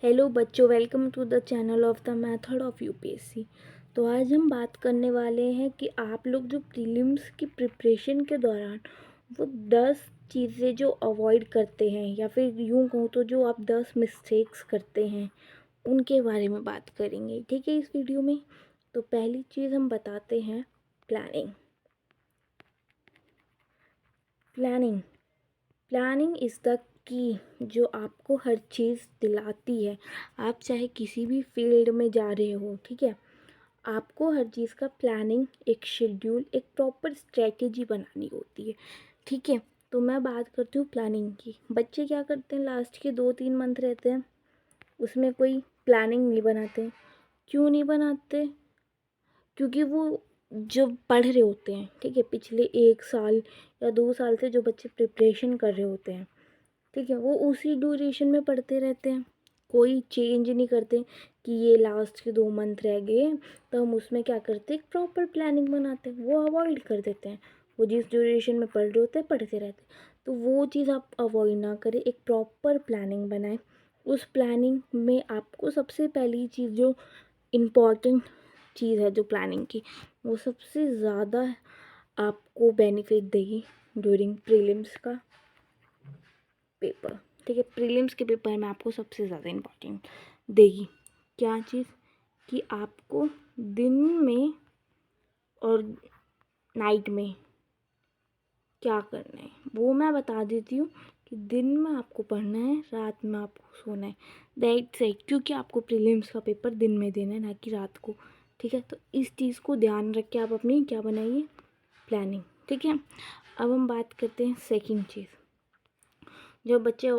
Hello बच्चों, welcome to the channel of the method of UPSC. तो आज हम बात करने वाले हैं कि आप लोग जो प्रीलिम्स की प्रिपरेशन के दौरान वो 10 चीज़ें जो अवॉइड करते हैं या फिर यूँ कहूँ तो जो आप 10 मिस्टेक्स करते हैं उनके बारे में बात करेंगे। ठीक है, इस वीडियो में तो पहली चीज़ हम बताते हैं planning. Planning is the key जो आपको हर चीज़ दिलाती है। आप चाहे किसी भी फील्ड में जा रहे हो, ठीक है, आपको हर चीज़ का प्लानिंग, एक शेड्यूल, एक प्रॉपर स्ट्रेटेजी बनानी होती है। ठीक है, तो मैं बात करती हूँ प्लानिंग की। बच्चे क्या करते हैं, लास्ट के 2-3 मंथ रहते हैं उसमें कोई प्लानिंग नहीं बनाते। क्यों नहीं बनाते? क्योंकि वो जब पढ़ रहे होते हैं, ठीक है, पिछले 1 साल या 2 साल से जो बच्चे प्रिपरेशन कर रहे होते हैं, ठीक है, वो उसी ड्यूरेशन में पढ़ते रहते हैं। कोई चेंज नहीं करते कि ये लास्ट के 2 मंथ रह गए तो हम उसमें क्या करते हैं, एक प्रॉपर प्लानिंग बनाते हैं। वो अवॉइड कर देते हैं। वो जिस ड्यूरेशन में पढ़ रहे होते हैं पढ़ते रहते हैं। तो वो चीज़ आप अवॉइड ना करें, एक प्रॉपर प्लानिंग बनाएं। उस प्लानिंग में आपको सबसे पहली चीज़ जो इम्पॉर्टेंट चीज़ है जो प्लानिंग की, वो सबसे ज़्यादा आपको बेनिफिट देगी ड्यूरिंग प्रीलिम्स का पेपर। ठीक है, प्रीलिम्स के पेपर में आपको सबसे ज़्यादा इम्पोर्टेंट देगी क्या चीज़, कि आपको दिन में और नाइट में क्या करना है वो मैं बता देती हूँ। कि दिन में आपको पढ़ना है, रात में आपको सोना है। That's it. क्योंकि आपको प्रीलिम्स का पेपर दिन में देना है, ना कि रात को। ठीक है, तो इस चीज़ को ध्यान रख के आप अपनी क्या बनाइए, प्लानिंग। ठीक है, अब हम बात करते हैं सेकंड चीज़। जो बच्चे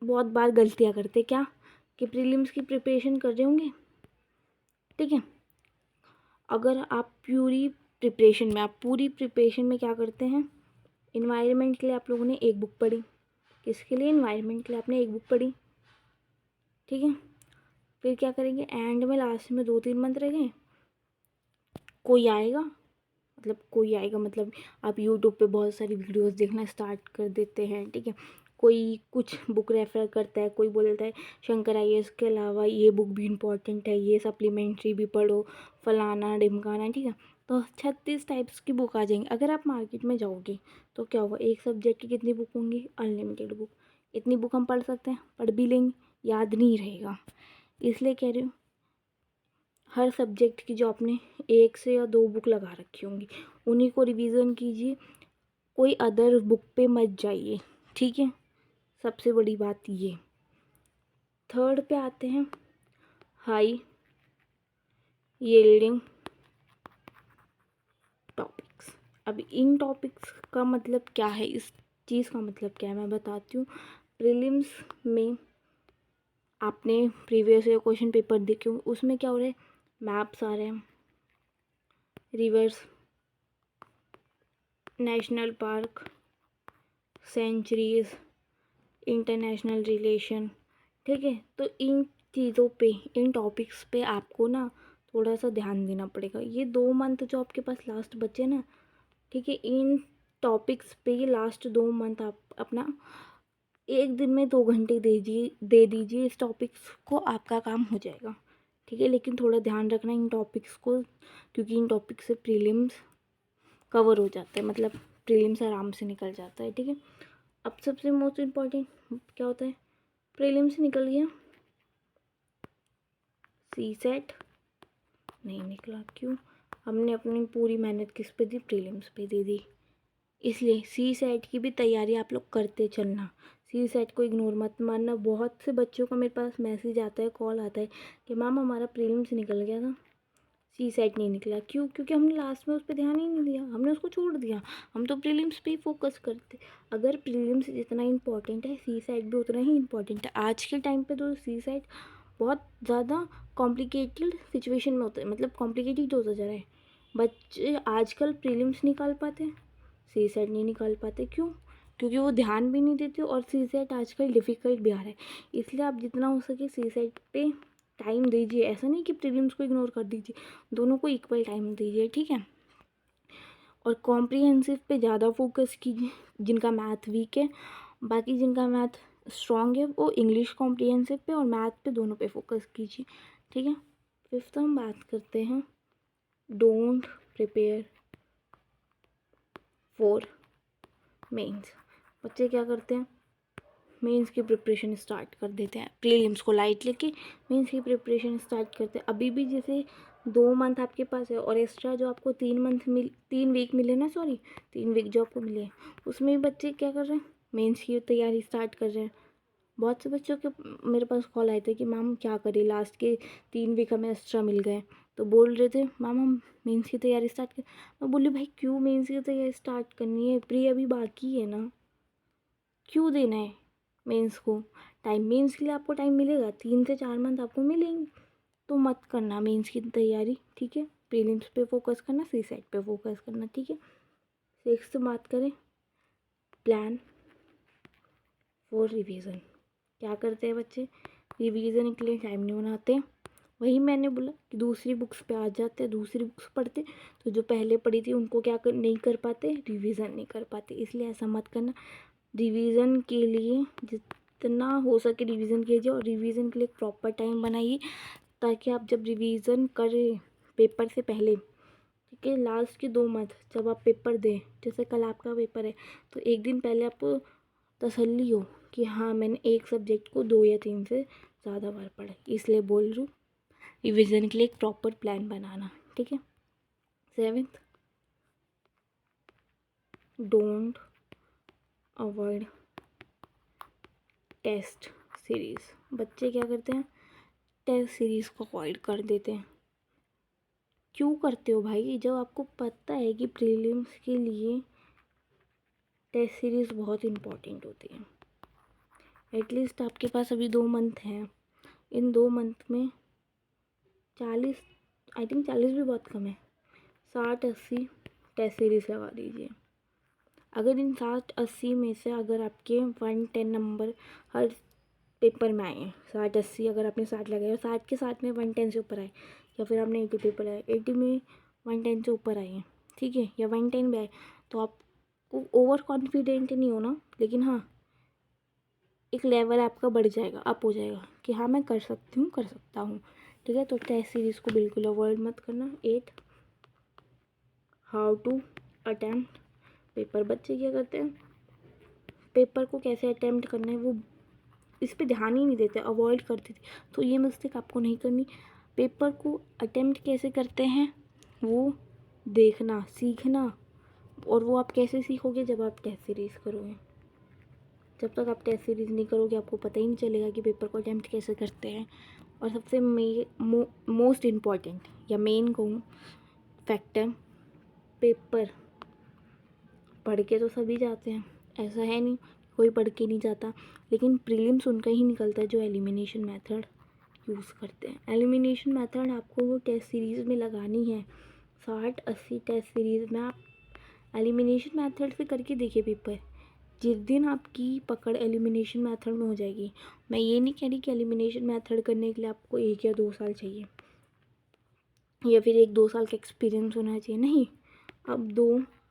बहुत बार गलतियाँ करते क्या, कि प्रीलिम्स की प्रिपरेशन कर रहे होंगे, ठीक है, अगर आप पूरी प्रिपरेशन में क्या करते हैं, इन्वायरमेंट के लिए आप लोगों ने एक बुक पढ़ी। किसके लिए? इन्वायरमेंट के लिए आपने एक बुक पढ़ी। ठीक है, फिर क्या करेंगे, एंड में लास्ट में 2-3 मंथ रह गए, कोई आएगा मतलब आप यूट्यूब पे बहुत सारी वीडियोस देखना स्टार्ट कर देते हैं। ठीक है, कोई कुछ बुक रेफ़र करता है, कोई बोलता है शंकर आईएएस के अलावा ये बुक भी इम्पॉर्टेंट है, ये सप्लीमेंट्री भी पढ़ो, फलाना ढिमकाना। ठीक है, तो 36 टाइप्स की बुक आ जाएंगी। अगर आप मार्केट में जाओगे तो क्या होगा, एक सब्जेक्ट की कितनी बुक होंगी, अनलिमिटेड बुक। इतनी बुक हम पढ़ सकते हैं, पढ़ भी लेंगे, याद नहीं रहेगा। इसलिए कह रही हूँ, हर सब्जेक्ट की जो आपने 1 से या 2 बुक लगा रखी होंगी उन्हीं को रिवीजन कीजिए। कोई अदर बुक पे मत जाइए। ठीक है, सबसे बड़ी बात ये। थर्ड पे आते हैं, हाई यील्डिंग टॉपिक्स। अब इन टॉपिक्स का मतलब क्या है, इस चीज़ का मतलब क्या है मैं बताती हूँ। प्रीलिम्स में आपने प्रीवियस ईयर क्वेश्चन पेपर देखे, उसमें क्या हो रहा है, मैप्स आ रहे हैं, rivers, national park, sanctuaries, international relation. ठीक है, तो इन चीज़ों पे, इन टॉपिक्स पे आपको ना थोड़ा सा ध्यान देना पड़ेगा। ये 2 मंथ जो आपके पास लास्ट बचे ना, ठीक है, इन टॉपिक्स पे ये लास्ट 2 मंथ आप अपना एक दिन में 2 घंटे दे दीजिए इस टॉपिक्स को, आपका काम हो जाएगा। ठीक है, लेकिन थोड़ा ध्यान रखना इन टॉपिक्स को, क्योंकि इन टॉपिक्स से प्रीलिम्स कवर हो जाते हैं, मतलब प्रीलिम्स आराम से निकल जाता है। ठीक है, अब सबसे मोस्ट इम्पॉर्टेंट क्या होता है, प्रीलिम्स निकल गया, सी सेट नहीं निकला। क्यों? हमने अपनी पूरी मेहनत किस पे दी, प्रीलिम्स पे दे दी। इसलिए सी सेट की भी तैयारी आप लोग करते चलना। सी सेट को इग्नोर मत मारना। बहुत से बच्चों का मेरे पास मैसेज आता है, कॉल आता है कि मैम हमारा प्रीलिम्स निकल गया था, सी सेट नहीं निकला। क्यों? क्योंकि हमने लास्ट में उस पर ध्यान ही नहीं दिया, हमने उसको छोड़ दिया। हम तो प्रीलिम्स पे ही फोकस करते। अगर प्रीलिम्स जितना इम्पोर्टेंट है, सी सेट भी उतना ही इम्पोर्टेंट है। आज के टाइम पे तो सी सेट बहुत ज़्यादा कॉम्प्लिकेटेड सिचुएशन में होता है, मतलब कॉम्प्लिकेटेड होता जा रहा है। बच्चे आजकल प्रीलिम्स निकाल पाते हैं, सी सेट नहीं निकाल पाते। क्यों? क्योंकि वो ध्यान भी नहीं देते, और सी सेट आजकल डिफ़िकल्ट भी आ रहा है। इसलिए आप जितना हो सके सी सेट पे टाइम दीजिए। ऐसा नहीं कि प्रीलिम्स को इग्नोर कर दीजिए, दोनों को इक्वल टाइम दीजिए। ठीक है, और कॉम्प्रिहेंसिव पे ज़्यादा फोकस कीजिए जिनका मैथ वीक है। बाकी जिनका मैथ स्ट्रॉन्ग है वो इंग्लिश कॉम्प्रिहेंसिव पे और मैथ पे, दोनों पे फोकस कीजिए, ठीक है। फिफ्थ हम बात करते हैं डोंट प्रिपेयर फॉर मेंस। बच्चे क्या करते हैं, मेंस की प्रिपरेशन स्टार्ट कर देते हैं, प्रीलिम्स को लाइट लेके मेंस की प्रिपरेशन स्टार्ट करते हैं। अभी भी जैसे 2 मंथ आपके पास है और एक्स्ट्रा जो आपको 3 वीक मिले ना, सॉरी 3 वीक जो आपको मिले, उसमें भी बच्चे क्या कर रहे हैं, मेंस की तैयारी स्टार्ट कर रहे हैं। बहुत से बच्चों के मेरे पास कॉल आए थे कि मैम क्या करें, लास्ट के 3 वीक हमें एक्स्ट्रा मिल गए, तो बोल रहे थे मैम हम मेंस की तैयारी स्टार्ट कर। मैं बोली भाई क्यों मेंस की तैयारी स्टार्ट करनी है, प्री अभी बाकी है ना, क्यों देना है मेंस को टाइम। मेंस के लिए आपको टाइम मिलेगा, 3 से 4 मंथ आपको मिलेंगे, तो मत करना मेंस की तैयारी, ठीक है। प्रीलिम्स पे फोकस करना, सी सेट पे फोकस करना, ठीक है। सिक्स्थ बात करें प्लान फॉर रिवीजन। क्या करते हैं बच्चे, रिवीजन के लिए टाइम नहीं बनाते हैं। वही मैंने बोला कि दूसरी बुक्स पे आ जाते हैं, दूसरी बुक्स पढ़ते, तो जो पहले पढ़ी थी उनको नहीं कर पाते, रिवीजन नहीं कर पाते। इसलिए ऐसा मत करना। रिवीजन के लिए जितना हो सके रिवीजन कीजिए और रिवीजन के लिए प्रॉपर टाइम बनाइए, ताकि आप जब रिवीजन करें पेपर से पहले, ठीक है, लास्ट के 2 मंथ जब आप पेपर दें, जैसे कल आपका पेपर है, तो एक दिन पहले आपको तसल्ली हो कि हाँ मैंने एक सब्जेक्ट को 2 या 3 से ज़्यादा बार पढ़ा। इसलिए बोल रही हूँ रिवीजन के लिए एक प्रॉपर प्लान बनाना, ठीक है। Seventh, don't avoid test series. बच्चे क्या करते हैं, टेस्ट सीरीज़ को अवॉइड कर देते हैं। क्यों करते हो भाई, जब आपको पता है कि प्रीलिम्स के लिए टेस्ट सीरीज़ बहुत इम्पॉर्टेंट होती है। एटलीस्ट आपके पास अभी 2 मंथ हैं, इन 2 मंथ में 40, आई थिंक 40 भी बहुत कम है, 60-80 टेस्ट सीरीज़ लगा दीजिए। अगर इन 60-80 में से अगर आपके 110 नंबर हर पेपर में आए, 60-80 अगर आपने 60 लगाए और 60 के साथ में 110 से ऊपर आए, या फिर आपने 80 पेपर आए, 80 में 110 से ऊपर आए हैं, ठीक है, या 110 में आए, तो आपको ओवर कॉन्फिडेंट नहीं होना, लेकिन हाँ एक लेवल आपका बढ़ जाएगा, अप हो जाएगा कि हाँ मैं कर सकती हूँ, कर सकता हूँ, ठीक है। तो टेस्ट सीरीज़ को बिल्कुल अवॉइड मत करना। 8, हाउ टू अटेम्प्ट पेपर। बच्चे क्या करते हैं, पेपर को कैसे अटेम्प्ट करना है वो इस पे ध्यान ही नहीं देते, अवॉइड करते थे, तो ये मिस्टेक आपको नहीं करनी। पेपर को अटेम्प्ट कैसे करते हैं वो देखना, सीखना, और वो आप कैसे सीखोगे, जब आप टेस्ट सीरीज़ करोगे। जब तक आप टेस्ट सीरीज़ नहीं करोगे आपको पता ही नहीं चलेगा कि पेपर को अटेम्प्ट कैसे करते हैं। और सबसे मोस्ट इम्पॉर्टेंट या मेन कहूँ फैक्टर, पेपर पढ़ के तो सभी जाते हैं, ऐसा है नहीं कोई पढ़ के नहीं जाता, लेकिन प्रीलिम्स उनका ही निकलता है जो एलिमिनेशन मेथड यूज़ करते हैं। एलिमिनेशन मेथड आपको वो टेस्ट सीरीज़ में लगानी है, 60-80 टेस्ट सीरीज़ में आप एलिमिनेशन मेथड से करके देखिए पेपर। जिस दिन आपकी पकड़ एलिमिनेशन मेथड में हो जाएगी, मैं ये नहीं कह रही कि एलिमिनेशन मेथड करने के लिए आपको 1 या 2 साल चाहिए या फिर 1-2 साल का एक्सपीरियंस होना चाहिए, नहीं। अब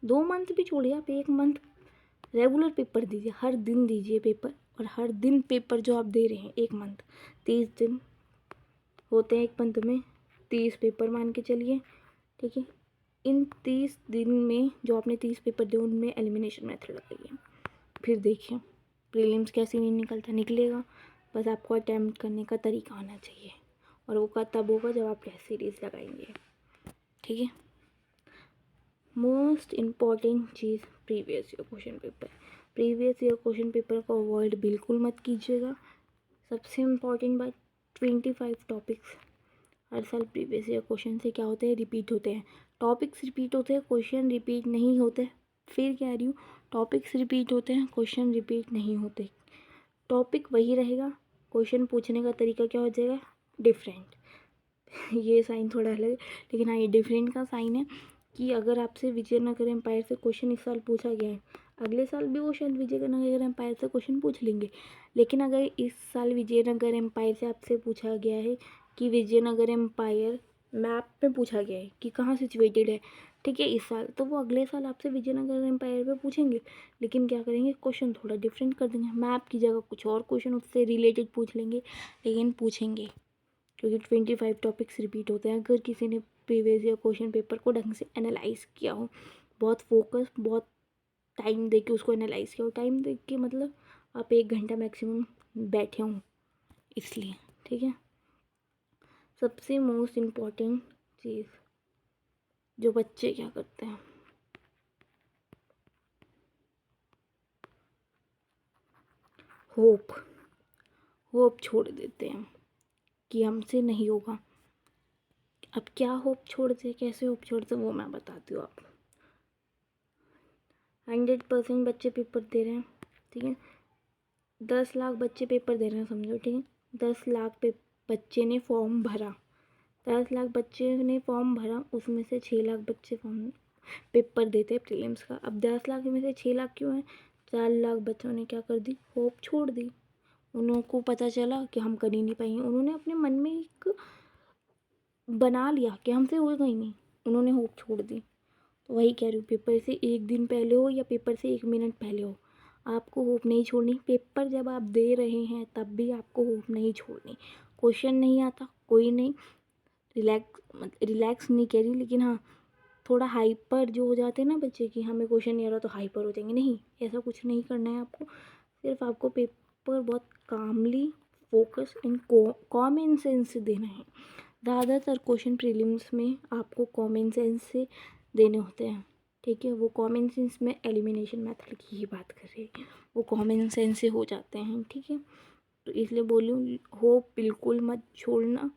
2 मंथ भी छोड़िए, आप 1 मंथ रेगुलर पेपर दीजिए, हर दिन दीजिए पेपर, और हर दिन पेपर जो आप दे रहे हैं 1 मंथ, 30 दिन होते हैं 1 मंथ में, 30 पेपर मान के चलिए, ठीक है। इन 30 दिन में जो आपने 30 पेपर दिए उनमें एलिमिनेशन मेथड लगाइए, फिर देखिए प्रीलिम्स कैसे नहीं निकलता, निकलेगा। बस आपको अटैम्प्ट करने का तरीका आना चाहिए, और वो का तब होगा जब आप टेस्ट सीरीज़ लगाएंगे, ठीक है। मोस्ट इम्पॉर्टेंट चीज़ previous year question paper. Previous year question paper को अवॉइड बिल्कुल मत कीजिएगा। सबसे इम्पॉर्टेंट बात, 25 टॉपिक्स हर साल प्रीवियस ईयर क्वेश्चन से क्या होते हैं, रिपीट होते हैं। टॉपिक्स रिपीट होते हैं, क्वेश्चन रिपीट नहीं होते। फिर कह रही हूँ, टॉपिक्स रिपीट होते हैं, क्वेश्चन रिपीट नहीं होते। टॉपिक वही रहेगा, क्वेश्चन पूछने का तरीका क्या हो जाएगा, डिफरेंट। ये साइन थोड़ा अलग है, लेकिन हाँ ये डिफरेंट का साइन है कि अगर आपसे विजयनगर एम्पायर से क्वेश्चन इस साल पूछा गया है, अगले साल भी वो शायद विजयनगर एम्पायर से क्वेश्चन पूछ लेंगे। लेकिन अगर इस साल विजयनगर एम्पायर से आपसे पूछा गया है कि विजयनगर एम्पायर मैप में पूछा गया है कि कहाँ सिचुएटेड है, ठीक है, इस साल, तो वो अगले साल आपसे विजयनगर एम्पायर पे पूछेंगे, लेकिन क्या करेंगे, क्वेश्चन थोड़ा डिफरेंट कर देंगे, मैप की जगह कुछ और क्वेश्चन उससे रिलेटेड पूछ लेंगे, लेकिन पूछेंगे, क्योंकि 25 टॉपिक्स रिपीट होते हैं। अगर किसी ने प्रीवियस ईयर क्वेश्चन पेपर को ढंग से एनालाइज किया हो, बहुत फोकस, बहुत टाइम दे के उसको एनालाइज किया हो, टाइम दे के मतलब आप 1 घंटा मैक्सिमम बैठे हों, इसलिए, ठीक है। सबसे मोस्ट इम्पॉर्टेंट चीज़ जो बच्चे क्या करते हैं, होप छोड़ देते हैं कि हमसे नहीं होगा। अब क्या होप छोड़ते, कैसे होप छोड़ते, वो मैं बताती हूँ आपको। 100% बच्चे पेपर दे रहे हैं, ठीक है, 10 लाख बच्चे पेपर दे रहे हैं समझो, ठीक है, 10 लाख बच्चे ने फॉर्म भरा, 10 लाख बच्चे ने फॉर्म भरा, उसमें से 6 लाख बच्चे फॉर्म पेपर देते हैं प्रीलिम्स का। अब 10 लाख में से 6 लाख क्यों है, 4 लाख बच्चों ने क्या कर दी, होप छोड़ दी। उनको पता चला कि हम कर ही नहीं पाएंगे, उन्होंने अपने मन में एक बना लिया कि हमसे होगा ही नहीं, उन्होंने होप छोड़ दी। तो वही कह रही हूँ, पेपर से 1 दिन पहले हो या पेपर से 1 मिनट पहले हो, आपको होप नहीं छोड़नी। पेपर जब आप दे रहे हैं तब भी आपको होप नहीं छोड़नी। क्वेश्चन नहीं आता कोई नहीं, रिलैक्स नहीं कह रही, लेकिन हाँ थोड़ा हाइपर जो हो जाते हैं ना बच्चे की, हमें क्वेश्चन नहीं आ रहा तो हाइपर हो जाएंगे, नहीं, ऐसा कुछ नहीं करना है आपको। सिर्फ आपको पेपर बहुत कामली, फोकस एंड कॉमन सेंस से देना है। ज़्यादातर क्वेश्चन प्रीलिम्स में आपको कॉमन सेंस से देने होते हैं, ठीक है, वो कॉमन सेंस में एलिमिनेशन मेथड की ही बात कर रही है, वो कॉमन सेंस से हो जाते हैं, ठीक है। तो इसलिए बोलूँ, होप बिल्कुल मत छोड़ना,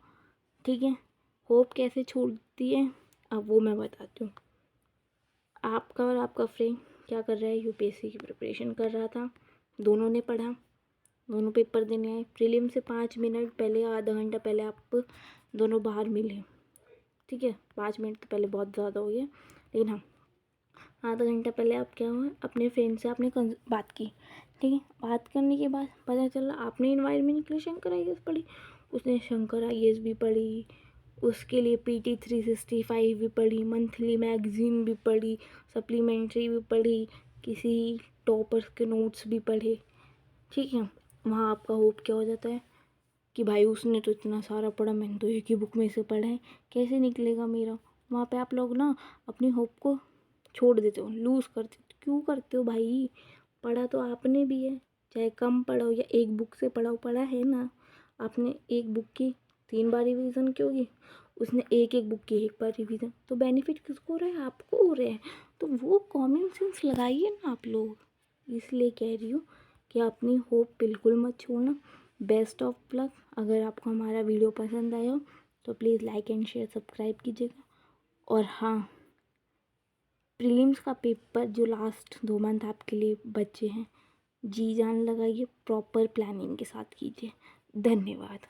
ठीक है। होप कैसे छोड़ती है, अब वो मैं बताती हूँ। आपका और आपका फ्रेंड क्या कर रहा है, यूपीएससी की प्रिपरेशन कर रहा था, दोनों ने पढ़ा, दोनों पेपर देने आए, प्रीलिम से 5 मिनट पहले, आधा घंटा पहले आप दोनों बाहर मिले, ठीक है, 5 मिनट तो पहले बहुत ज़्यादा हो गया, लेकिन हाँ आधा घंटा पहले आप क्या हुआ, अपने फ्रेंड से आपने बात की, ठीक है, बात करने के बाद पता चला आपने इन्वायरमेंट के लिए शंकर IAS पढ़ी, उसने शंकर IAS भी पढ़ी, उसके लिए PT 365 भी पढ़ी, मंथली मैगजीन भी पढ़ी, सप्लीमेंट्री भी पढ़ी, किसी टॉपर्स के नोट्स भी पढ़े, ठीक है। वहाँ आपका होप क्या हो जाता है कि भाई उसने तो इतना सारा पढ़ा, मैंने तो एक ही बुक में से पढ़ा है, कैसे निकलेगा मेरा। वहाँ पे आप लोग ना अपनी होप को छोड़ देते हो, लूज़ करते हो। क्यों करते हो भाई, पढ़ा तो आपने भी है, चाहे कम पढ़ा हो या एक बुक से पढ़ा हो, पढ़ा है ना आपने। एक बुक की 3 बार रिवीजन क्यों की, उसने एक बुक की 1 बार रिवीजन, तो बेनिफिट किसको हो रहा है, आपको हो रहे हैं। तो वो कॉमन सेंस लगाइए ना आप लोग, इसलिए कह रही हूँ कि अपनी होप बिल्कुल मत छोड़ना। Best of luck. अगर आपको हमारा वीडियो पसंद आया हो तो please like and share subscribe कीजिएगा। और हाँ, प्रीलिम्स का पेपर जो लास्ट 2 मंथ आपके लिए बचे हैं, जी जान लगाइए, प्रॉपर प्लानिंग के साथ कीजिए। धन्यवाद।